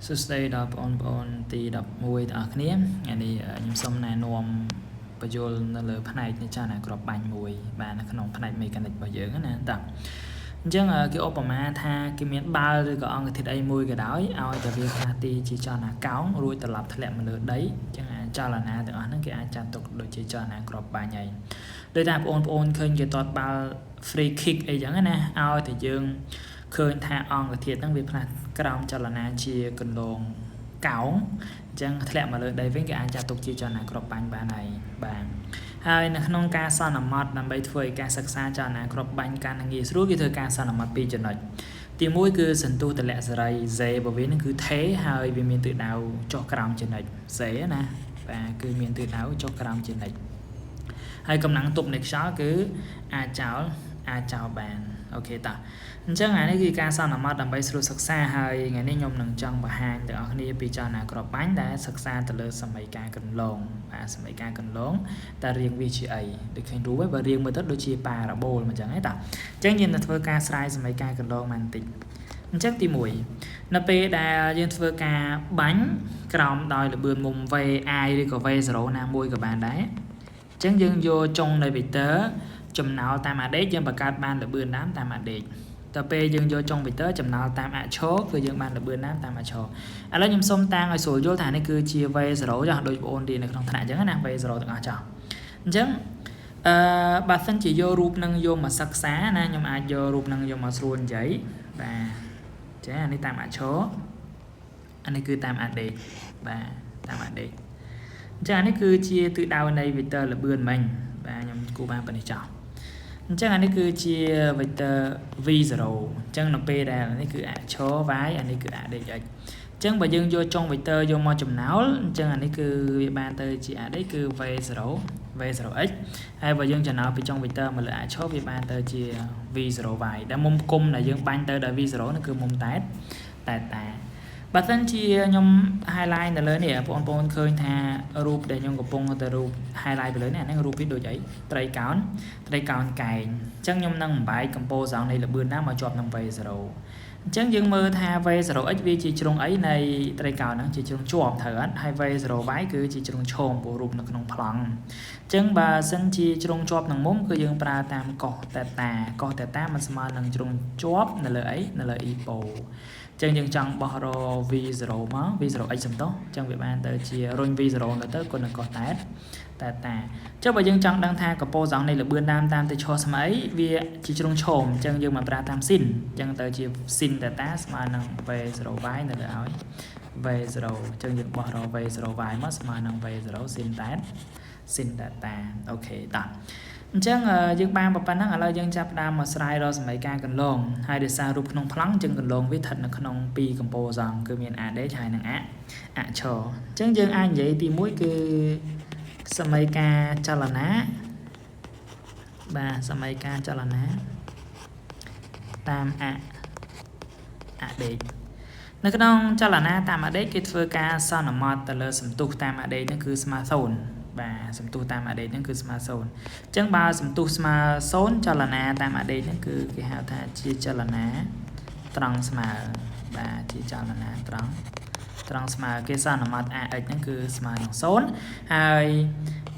សួស្តីដល់បងប្អូនទី11ទាំងអស់គ្នាថ្ងៃនេះខ្ញុំសូមណែនាំបញ្យលនៅលើផ្នែកនៃចលនាក្របបាញ់មួយបាទនៅក្នុងផ្នែកមេកានិករបស់យើងណាតើអញ្ចឹងគេឧបមាថាគេមានបាល់ឬក៏អង្គធាតុអីមួយក៏ដោយឲ្យតែវាផ្លាស់ទីជាចលនាកោងរួចត្រឡប់ធ្លាក់មកលើដីអញ្ចឹងចលនាទាំងអស់ហ្នឹងគេអាចចាត់ទុកដូចជាចលនាក្របបាញ់ហើយដោយថាបងប្អូនឃើញគេទាត់បាល់ free kick អីចឹងណាឲ្យតែយើងឃើញថាអង្គធាតុហ្នឹងវាផ្លាស់ក្រោមចលនាជាកន្លងកោងអញ្ចឹងធ្លាក់មកលើដីវិញគេអាចចាត់ទុកជាចលនាក្របបាញ់បានហើយបាទហើយនៅក្នុងការសន្មតដើម្បីធ្វើឲ្យការសិក្សាចលនាក្របបាញ់ការងាយស្រួលគេធ្វើការសន្មត2ចំណុចទី1គឺសន្ទុះទម្លាក់សេរី Z របស់វានឹងគឺថេហើយវាមានទិសដៅចុះក្រោមចំណុច Z ណាបាទគឺមានទិសដៅចុះក្រោមចំណុចហើយកម្លាំងទប់នៃខ្យល់គឺអាចចោលបានអូខេតោះអញ្ចឹងអានេះគឺការសន្មតដើម្បីស្រួលសិក្សាហើយថ្ងៃនេះខ្ញុំនឹងចង់បង្ហាញទាំងអស់គ្នាពីចលនាក្របបាញ់ដែលសិក្សាទៅលើសមីការកន្លងបាទសមីការកន្លងតើរាងវាជាអីដូចឃើញរូបហើយបើរាងមើលទៅដូចជាប៉ារ៉ាបូលអញ្ចឹងហ៎តើអញ្ចឹងយើងនឹងធ្វើការស្រាយសមីការកន្លងបន្តិចអញ្ចឹងទី1នៅពេលដែលយើងធ្វើការបាញ់ក្រោមដោយល្បឿនមុំ VI ឬក៏ V0 ណាមួយក៏បានដែរអញ្ចឹងយើងយកចុងនៃ vector ចំណោលតាមអាដេកយើងបង្កើតបានល្បឿនតាមអាដេកតទៅពេលយើងយកចុង vector ចំណោលតាមអក្សរគឺយើងបានល្បឿនតាមអក្សរឥឡូវខ្ញុំសុំតាំងឲ្យស្រួលយល់ថានេះគឺជា V0 ចុះដូចបងអូនរៀននៅក្នុងថ្នាក់អញ្ចឹងណា V0 ទាំងអស់ចុះអញ្ចឹងបើសិនជាយករូបនឹងយកមកសិក្សាណាខ្ញុំអាចយករូបនឹងយកមកស្រួលនិយាយបាទចាអានេះតាមអក្សរអានេះគឺតាមអាដេកបាទតាមអាដេកអញ្ចឹងអានេះគឺជាទិសដៅនៃ vector ល្បឿនមិញបាទខ្ញុំគូបានប៉ុណ្នេះចោលអញ្ចឹងអានេះគឺជា vector v0 អញ្ចឹងនៅពេលដែលនេះគឺអក្សរ y អានេះគឺអាដេក x អញ្ចឹងបើយើងយកចុង vector យកមកចំណោលអញ្ចឹងអានេះគឺវាបានទៅជាអាដេកគឺ v0x ហើយបើយើងចំណោលពីចុង vector មកលើអក្សរវាបានទៅជា v0y ដែលមុំគុំដែលយើងបាញ់ទៅដល់ v0 នោះគឺមុំតែតាបើសិនជាខ្ញុំ highlight នៅលើនេះបងប្អូនឃើញថារូបដែលខ្ញុំកំពុងទៅរូប highlight ទៅលើនេះអានេះរូបវាដូចអីត្រីកោណកែងអញ្ចឹងខ្ញុំនឹងបំបែក composite នៃល្បឿនណាមកជាប់នឹង v0 អញ្ចឹងយើងមើលថា v0x វាជាជ្រុងអីនៃត្រីកោណហ្នឹងជាជ្រុងជាប់ត្រូវអត់ហើយ v0y គឺជាជ្រុងឈោមព្រោះរូបនៅក្នុងប្លង់អញ្ចឹងបើសិនជាជ្រុងជាប់នឹងមុំគឺយើងប្រើតាមកោសតេតាมันស្មើនឹងជ្រុងជាប់នៅលើអីនៅលើ epoចឹងយើងចង់បោះរ v0 មក v0x សំដៅចឹងវាបានទៅជារុញ v0 ទៅគុណនឹងកោសតែតាចុះបើយើងចង់ដឹងថាកប៉ូសងនៃល្បឿនតាមទៅឈរស្មើអីវាជាជ្រុងឈោមចឹងយើងមកប្រើតាមស៊ីនចឹងទៅជាស៊ីនតាស្មើនឹង v0y នៅលើឲ្យ v0 ចឹងយើងបោះរ v0y មកស្មើនឹង v0 ស៊ីនតាអូខេតោះអញ្ចឹងយើងបានប៉ុណ្ណឹងឥឡូវយើងចាប់ដើមមកស្រាយរកសមីការកន្លងហើយដោយសាររូបក្នុងប្លង់ចឹងកន្លងវាស្ថិតនៅក្នុង2កំពូលសងគឺមានអាដេកហើយនិងអក្សរអញ្ចឹងយើងអាចនិយាយទី1គឺសមីការចលនាបាទសមីការចលនាតាមអាដេកនៅក្នុងចលនាតាមអាដេកគេធ្វើការសន្មតទៅលើសន្ទុះតាមអាដេកហ្នឹងគឺស្មើ0បាទសន្ទុះតាមអាដេកហ្នឹងគឺស្មើ0អញ្ចឹងបើសន្ទុះស្មើ0ចលនាតាមអាដេកហ្នឹងគឺគេហៅថាជាចលនាត្រង់ស្មើបាទជាចលនាត្រង់ស្មើគេសន្មត ax ហ្នឹងគឺស្មើនឹង0ហើយ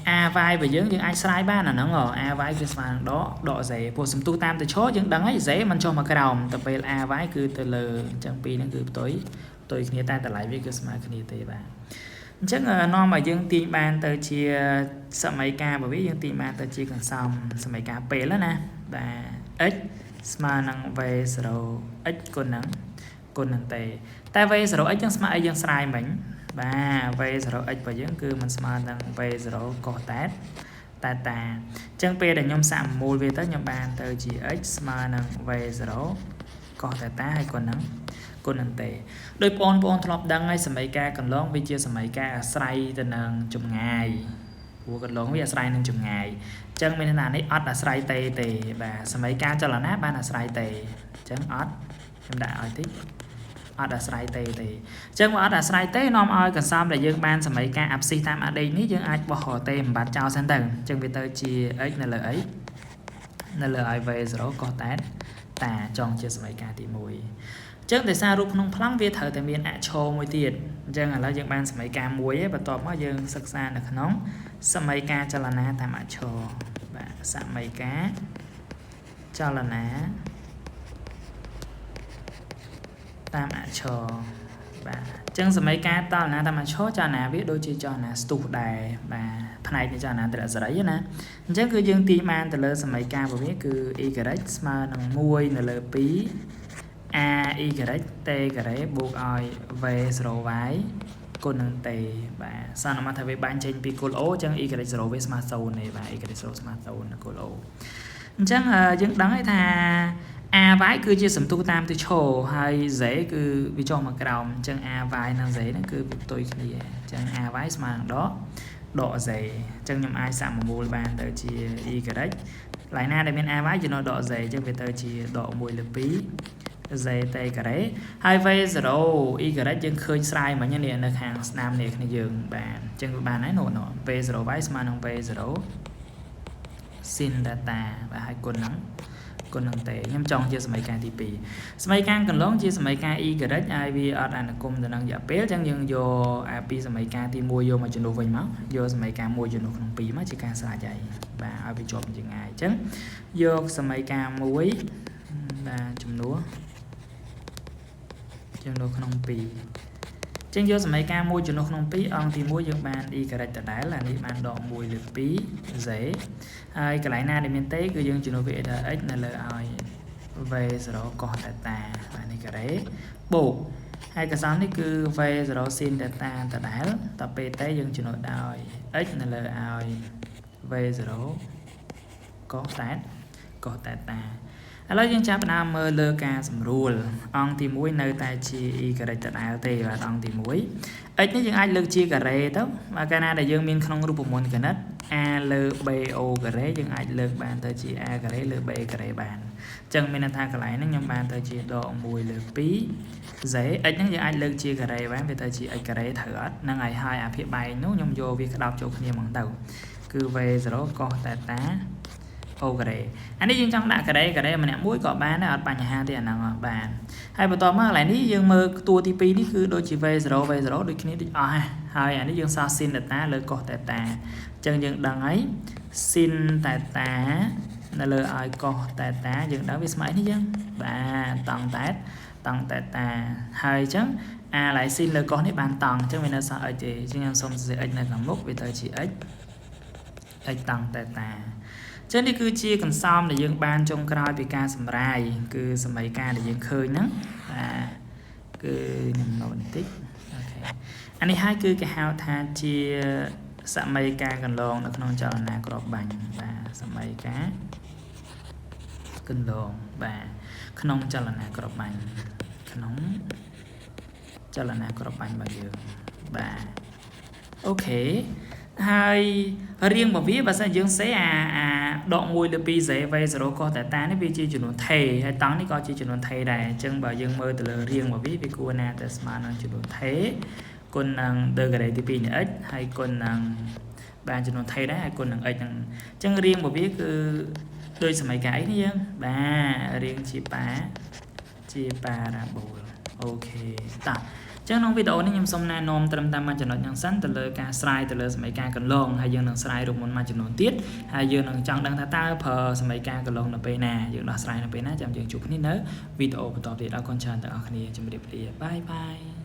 ay របស់យើងអាចស្រាយបានអាហ្នឹងay គឺស្មើនឹងដក z ព្រោះសន្ទុះតាមទៅឈរយើងដឹងហើយ z มันចុះមកក្រោមទៅពេល ay គឺទៅលើអញ្ចឹងពីរហ្នឹងគឺផ្ទុយគ្នាតែតម្លៃវាគឺស្មើគ្នាទេបាទអញ្ចឹងនាំឲ្យយើងទាញបានទៅជាសមីការរបស់វាយើងទាញបានទៅជាកន្សំសមីការពេលណាបាទ x ស្មើនឹង v0x គុណនឹងតែ v0x យើងស្មើអីយើងស្រាយមិញបាទ v0x របស់យើងគឺมันស្មើនឹង v0 កោសតាអញ្ចឹងពេលដែលខ្ញុំសាកមូលវាទៅខ្ញុំបានទៅជា x ស្មើនឹង v0 កោសតាហើយគុណនឹងទេដោយបងប្អូនធ្លាប់ដឹងហើយសមីការកន្លងវាជាសមីការអាស្រ័យទៅនឹងចម្ងាយព្រោះកន្លងវាអាស្រ័យនឹងចម្ងាយអញ្ចឹងមានន័យថានេះអត់អាស្រ័យទេបាទសមីការចលនាបានអាស្រ័យទេអញ្ចឹងអត់ខ្ញុំដាក់ឲ្យតិចអត់អាស្រ័យទេអញ្ចឹងបើអត់អាស្រ័យទេនាំឲ្យកន្សំដែលយើងបានសមីការអាប់ស៊ីសតាមអាដេកនេះយើងអាចបោះរទេបំបត្តិចោលសិនទៅអញ្ចឹងវាទៅជា x នៅលើអីនៅលើ i v0 កោសតាចង់ជាសមីការទី1អ ចឹងតែសាររូបក្នុងប្លង់វាត្រូវតែមានអក្សរមួយទៀតអញ្ចឹងឥឡូវយើងបានសមីការមួយឯងបន្ទាប់មកយើងសិក្សានៅក្នុងសមីការចលនាតាមអក្សរបាទសមីការចលនាតាមអក្សរបាទអញ្ចឹងសមីការចលនាតាមអក្សរចលនាវាដូចជាចលនាស្ទុះដែរបាទផ្នែកនៃចលនាត្រសរីណាអញ្ចឹងគឺយើងទាញបានទៅលើសមីការរបស់វាគឺ y ស្មើនឹង1នៅលើ2 a y t ការ៉េបូកឲ្យ v 0y គុណនឹង t បាទសន្មតថាវាបាញ់ចេញពីគោល o អញ្ចឹង y 0វាស្មើ0ទេបាទ y 0ស្មើ0គោល o អញ្ចឹងយើងដឹងហើយថា a y គឺជាសន្ទុះតាមទិសឈរហើយ z គឺវាចុះមកក្រោមអញ្ចឹង a y និង z ហ្នឹងគឺផ្ទុយគ្នាអញ្ចឹង a y ស្មើនឹងដក z អញ្ចឹងខ្ញុំអាចសាកមូលបានទៅជា y កន្លែងណាដែលមាន a y ចំណុចដក z អញ្ចឹងវាទៅជាដក1លើ2 z t ការ៉េហើយ v 0 y យើងឃើញស្រាយមិញនេះនៅខាងស្នាមនេះគ្នាយើងបានអញ្ចឹងវាបានហើយនោះ v 0y ស្មើនឹង v 0 sin data បាទហើយគុណនឹងតេខ្ញុំចង់ជាសមីការទី2សមីការកន្លងជាសមីការ y ហើយវាអត់អនុគមទៅនឹងរយៈពេលអញ្ចឹងយើងយកពីសមីការទី1យកមកជំនួសវិញមកយកសមីការ1ជំនួសក្នុង2មកជាការស្រាយហើយបាទឲ្យវាជាប់ជាងាយអញ្ចឹងយកសមីការ1បាទជំនួសក្នុង2ចឹងយកសមីការ1ជំនួសក្នុង2អង្គទី1យើងបាន y ដដែលអានេះបានដក1លើ2 z ហើយកន្លែងណាដែលមានតេគឺយើងជំនួសវា x នៅលើឲ្យ v 0 cos theta បាទនេះការ៉េបូកហើយកសលនេះគឺ v 0 sin theta ដដែលតពេលតេយើងជំនួសដោយ x នៅលើឲ្យ v 0 cos theta ឥឡូវយើងចាប់ផ្ដើមមើលលើការសម្រួលអង្គទី1នៅតែជា y ដដែលទេបាទអង្គទី1 x នេះយើងអាចលើកជាការ៉េទៅបាទកាលណាដែលយើងមានក្នុងរូបមន្តគណិត a លើ b o ការ៉េយើងអាចលើកបានទៅជា a ការ៉េលើ b ការ៉េបានអញ្ចឹងមានន័យថាកន្លែងហ្នឹងខ្ញុំបានទៅជាដក1លើ2 z x ហ្នឹងយើងអាចលើកជាការ៉េបានវាទៅជា x ការ៉េត្រូវអត់ហ្នឹងហើយអាភាគបែកនោះខ្ញុំយកវាក្តោបចូលគ្នាហ្មងទៅគឺ v 0 cos theta o ការ៉េអានេះយើងចង់ដាក់ការ៉េម្នាក់មួយក៏បានដែរអត់បញ្ហាទេអាហ្នឹងបានហើយបន្តមកកន្លែងនេះយើងមើលតួទី2នេះគឺដូចជា v 0 ដូចគ្នាដូចអស់ហើយអានេះយើងសល់ sin theta លើ cos theta អញ្ចឹងយើងដឹងហើយ sin theta នៅលើឲ្យ cos theta យើងដឹងវាស្មើនេះយើងបាទតង់ theta ហើយអញ្ចឹងអាឡៃ sin លើ cos នេះបានតង់អញ្ចឹងវានៅសល់ x ទេអញ្ចឹងខ្ញុំសុំសរសេរ x នៅខាងមុខវាទៅជា x តង់ thetaចឹងនេះគឺជាកន្សោមដែលយើងបានចុងក្រោយពីការសម្រាយគឺសមីការដែលយើងឃើញហ្នឹងបាទគឺខ្ញុំណូតបន្តិចអូខេអានេះហើយគឺគេហៅថាជាសមីការកន្លងនៅក្នុងចលនាក្របបាញ់បាទសមីការកន្លងបាទក្នុងចលនាក្របបាញ់របស់យើងបាទអូខេហើយរៀងរបស់វាបើសិនយើងសេអាដក1លើ2 z v 0 cos theta នេះវាជាចំនួនថេហើយតង់នេះក៏ជាចំនួនថេដែរអញ្ចឹងបើយើងមើលទៅលើរៀងរបស់វាគួរណាតែស្មើនឹងចំនួនថេគុណនឹង ដឺការ៉េទី2នៃ x ហើយគុណនឹងបានចំនួនថេដែរហើយគុណនឹង x ហ្នឹងអញ្ចឹងរៀងរបស់វាគឺដូចសមីការអីនេះយើងបាទរៀងជាប៉ារ៉ាបូលអូខេតោះចឹងក្នុងវីដេអូនេះខ្ញុំសូមណែនាំត្រឹមតែមួយចំណុចហ្នឹងសិនទៅលើការស្រាយទៅលើសមីការកន្លងហើយយើងនឹងស្រាយរូបមន្តមួយចំនួនទៀតហើយយើងនឹងចង់ដឹងថាតើប្រើសមីការកន្លងនៅពេលណាយើងដោះស្រាយនៅពេលណាចាំយើងជួបគ្នានៅវីដេអូបន្តទៀតអរគុណច្រើនទាំងអស់គ្នាជម្រាបលាបាយ